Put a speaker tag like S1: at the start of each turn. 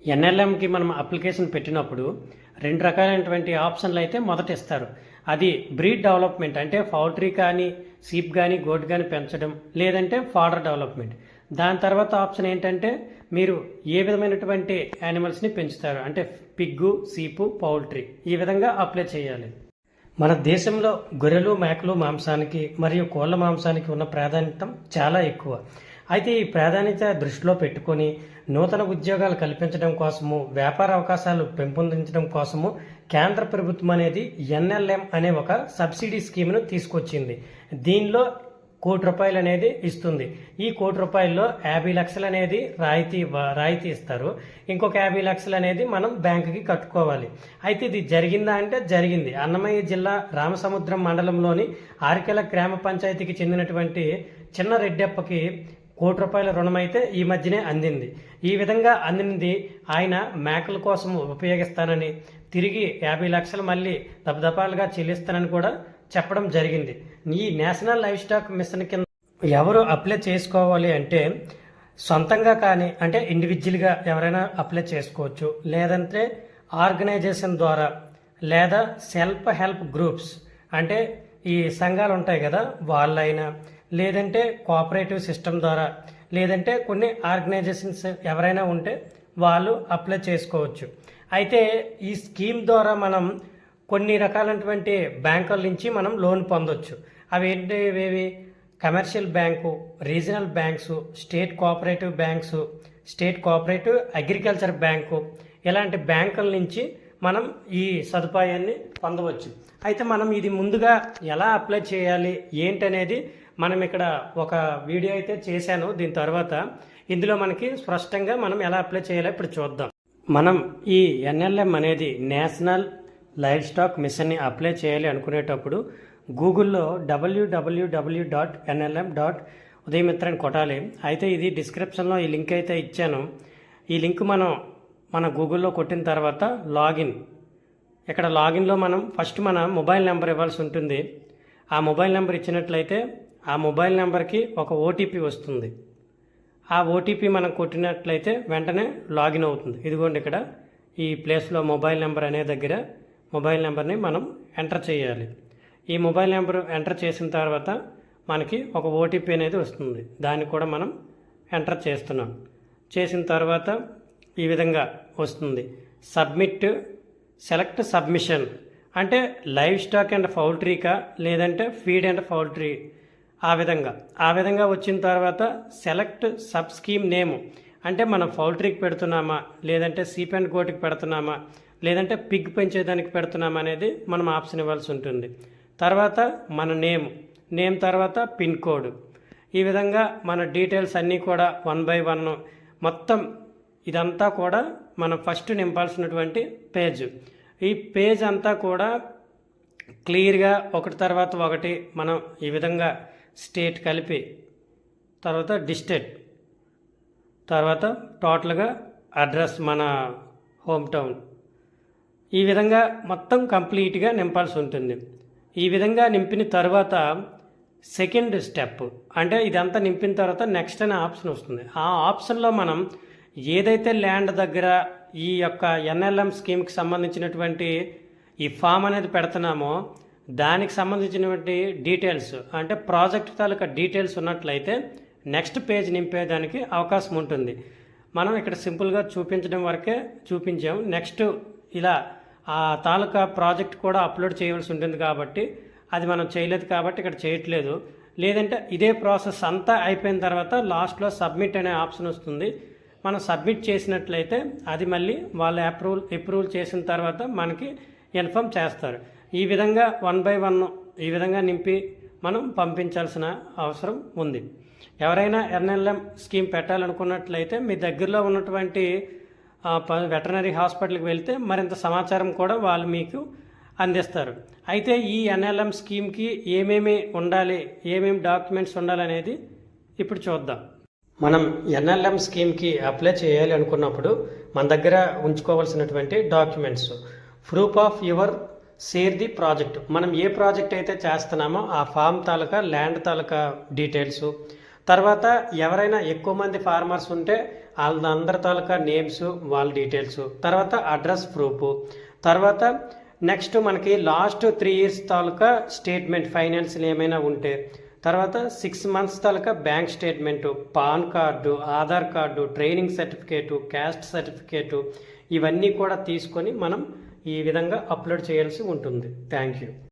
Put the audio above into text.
S1: ఎన్ఎల్ఎంకి మనం అప్లికేషన్ పెట్టినప్పుడు రెండు రకాలైనటువంటి ఆప్షన్లు అయితే మొదట ఇస్తారు. అది బ్రీడ్ డెవలప్మెంట్ అంటే పౌల్ట్రీ కానీ షీప్ కానీ గోట్ కానీ పెంచడం, లేదంటే ఫాడర్ డెవలప్మెంట్. దాని తర్వాత ఆప్షన్ ఏంటంటే మీరు ఏ విధమైనటువంటి యానిమల్స్ని పెంచుతారు అంటే పిగ్గు, షీపు, పౌల్ట్రీ ఈ విధంగా అప్లై చేయాలి. మన దేశంలో గొర్రెలు, మేకలు మాంసానికి మరియు కోళ్ల మాంసానికి ఉన్న ప్రాధాన్యత చాలా ఎక్కువ. అయితే ఈ ప్రాధాన్యత దృష్టిలో పెట్టుకొని నూతన ఉద్యోగాలు కల్పించడం కోసము, వ్యాపార అవకాశాలు పెంపొందించడం కోసము కేంద్ర ప్రభుత్వం అనేది ఎన్ఎల్ఎం అనే ఒక సబ్సిడీ స్కీమ్ను తీసుకొచ్చింది. దీనిలో ₹1,00,00,000 అనేది ఇస్తుంది. ఈ ₹1,00,00,000లో 50 లక్షలు అనేది రాయితీ ఇస్తారు. ఇంకొక 50 లక్షలు అనేది మనం బ్యాంకుకి కట్టుకోవాలి. అయితే ఇది జరిగిందా అంటే జరిగింది. అన్నమయ్య జిల్లా రామసముద్రం మండలంలోని ఆరికెల గ్రామ పంచాయతీకి చెందినటువంటి చిన్న రెడ్డెప్పకి ₹1,00,00,000 రుణం అయితే ఈ మధ్యనే అందింది. ఈ విధంగా అందినది ఆయన మేకల కోసం ఉపయోగిస్తానని, తిరిగి 50 లక్షలు మళ్ళీ దపదపాలుగా చెల్లిస్తానని కూడా చెప్పడం జరిగింది. ఈ నేషనల్ లైవ్ స్టాక్ మిషన్ కింద ఎవరు అప్లై చేసుకోవాలి అంటే సొంతంగా కానీ అంటే ఇండివిజువల్గా ఎవరైనా అప్లై చేసుకోవచ్చు, లేదంటే ఆర్గనైజేషన్ ద్వారా, లేదా సెల్ఫ్ హెల్ప్ గ్రూప్స్ అంటే ఈ సంఘాలు ఉంటాయి కదా వాళ్ళైనా, లేదంటే కోఆపరేటివ్ సిస్టమ్ ద్వారా, లేదంటే కొన్ని ఆర్గనైజేషన్స్ ఎవరైనా ఉంటే వాళ్ళు అప్లై చేసుకోవచ్చు. అయితే ఈ స్కీమ్ ద్వారా మనం కొన్ని రకాలైనటువంటి బ్యాంకుల నుంచి మనం లోన్ పొందొచ్చు. అవి ఏంటి? Commercial bank, regional banks, state cooperative banks, state cooperative agriculture bank, ఇలాంటి బ్యాంకుల నుంచి మనం ఈ సదుపాయాన్ని పొందవచ్చు. అయితే మనం ఇది ముందుగా ఎలా అప్లై చేయాలి ఏంటనేది మనం ఇక్కడ ఒక వీడియో అయితే చేశాను. దీని తర్వాత ఇందులో మనకి స్పష్టంగా మనం ఎలా అప్లై చేయాలో ఇప్పుడు చూద్దాం. మనం ఈ ఎన్ఎల్ఎం అనేది నేషనల్ లైవ్ స్టాక్ మిషన్ని అప్లై చేయాలి అనుకునేటప్పుడు గూగుల్లో www.nlm.udaymitr అని కొట్టాలి. అయితే ఇది డిస్క్రిప్షన్లో ఈ లింక్ అయితే ఇచ్చాను. ఈ లింక్ మన గూగుల్లో కొట్టిన తర్వాత లాగిన్, ఇక్కడ లాగిన్లో మనం ఫస్ట్ మన మొబైల్ నెంబర్ ఇవ్వాల్సి ఉంటుంది. ఆ మొబైల్ నెంబర్ ఇచ్చినట్లయితే ఆ మొబైల్ నెంబర్కి ఒక ఓటీపీ వస్తుంది. ఆ ఓటీపీ మనం కొట్టినట్లయితే వెంటనే లాగిన్ అవుతుంది. ఇదిగోండి ఇక్కడ ఈ ప్లేస్లో మొబైల్ నెంబర్ అనే దగ్గర మొబైల్ నెంబర్ని మనం ఎంటర్ చేయాలి. ఈ మొబైల్ నెంబర్ ఎంటర్ చేసిన తర్వాత మనకి ఒక ఓటీపీ అనేది వస్తుంది. దాన్ని కూడా మనం ఎంటర్ చేస్తున్నాం. చేసిన తర్వాత ఈ విధంగా వస్తుంది. సెలెక్ట్ సబ్మిషన్ అంటే లైవ్ స్టాక్ అండ్ పౌల్ట్రీకా, లేదంటే ఫీడ్ అండ్ పౌల్ట్రీ, ఆ విధంగా వచ్చిన తర్వాత సెలెక్ట్ సబ్ స్కీమ్ నేమ్ అంటే మనం పౌల్ట్రీకి పెడుతున్నామా, లేదంటే షీప్ అండ్ గోట్కి పెడుతున్నామా, లేదంటే పిగ్ పెంచేదానికి పెడుతున్నామా అనేది మనం ఆప్షన్ ఇవ్వాల్సి ఉంటుంది. తర్వాత మన నేమ్ తర్వాత పిన్ కోడ్, ఈ విధంగా మన డీటెయిల్స్ అన్నీ కూడా 1 by 1 మొత్తం ఇదంతా కూడా మనం ఫస్ట్ నింపాల్సినటువంటి పేజ్. ఈ పేజ్ అంతా కూడా క్లియర్గా ఒకటి తర్వాత ఒకటి మనం ఈ విధంగా స్టేట్ కలిపి, తర్వాత డిస్ట్రిక్ట్, తర్వాత టోటల్గా అడ్రస్ మన హోమ్ టౌన్, ఈ విధంగా మొత్తం కంప్లీట్గా నింపాల్సి ఉంటుంది. ఈ విధంగా నింపిన తర్వాత సెకండ్ స్టెప్ అంటే ఇదంతా నింపిన తర్వాత నెక్స్ట్ అనే ఆప్షన్ వస్తుంది. ఆ ఆప్షన్లో మనం ఏదైతే ల్యాండ్ దగ్గర ఈ యొక్క ఎన్ఎల్ఎం స్కీమ్కి సంబంధించినటువంటి ఈ ఫామ్ అనేది పెడుతున్నామో దానికి సంబంధించినటువంటి డీటెయిల్స్ అంటే ప్రాజెక్ట్ తాలూకా డీటెయిల్స్ ఉన్నట్లయితే నెక్స్ట్ పేజ్ నింపేదానికి అవకాశం ఉంటుంది. మనం ఇక్కడ సింపుల్గా చూపించడం వరకే చూపించాం. నెక్స్ట్ ఇలా ఆ తాలూకా ప్రాజెక్ట్ కూడా అప్లోడ్ చేయవలసి ఉంటుంది కాబట్టి అది మనం చేయలేదు కాబట్టి ఇక్కడ చేయట్లేదు. లేదంటే ఇదే ప్రాసెస్ అంతా అయిపోయిన తర్వాత లాస్ట్లో సబ్మిట్ అనే ఆప్షన్ వస్తుంది. మనం సబ్మిట్ చేసినట్లయితే అది మళ్ళీ వాళ్ళు అప్రూవల్ చేసిన తర్వాత మనకి ఇన్ఫామ్ చేస్తారు. ఈ విధంగా 1 by 1 ఈ విధంగా నింపి మనం పంపించాల్సిన అవసరం ఉంది. ఎవరైనా ఎన్ఎల్ఎం స్కీమ్ పెట్టాలనుకున్నట్లయితే మీ దగ్గరలో ఉన్నటువంటి వెటర్నరీ హాస్పిటల్కి వెళ్తే మరింత సమాచారం కూడా వాళ్ళు మీకు అందిస్తారు. అయితే ఈ ఎన్ఎల్ఎం స్కీమ్కి ఏమేమి ఉండాలి, ఏమేమి డాక్యుమెంట్స్ ఉండాలనేది ఇప్పుడు చూద్దాం. మనం ఎన్ఎల్ఎం స్కీమ్కి అప్లై చేయాలి అనుకున్నప్పుడు మన దగ్గర ఉంచుకోవాల్సినటువంటి documents, proof of your share the project, మనం ఏ ప్రాజెక్ట్ అయితే చేస్తున్నామో ఆ ఫామ్ తాలూకా ల్యాండ్ తాలూకా డీటెయిల్స్, తర్వాత ఎవరైనా ఎక్కువ మంది ఫార్మర్స్ ఉంటే వాళ్ళందరి తాలూకా నేమ్స్, వాళ్ళ డీటెయిల్స్, తర్వాత అడ్రస్ ప్రూఫ్, తర్వాత నెక్స్ట్ మనకి లాస్ట్ 3 years తాలూకా స్టేట్మెంట్ ఫైనాన్షియల్ ఏమైనా ఉంటే, తర్వాత 6 months తాలూకా bank statement, PAN card, Aadhaar card, training certificate, caste certificate, ఇవన్నీ కూడా తీసుకొని మనం ఈ విధంగా అప్లోడ్ చేయాల్సి ఉంటుంది. Thank you.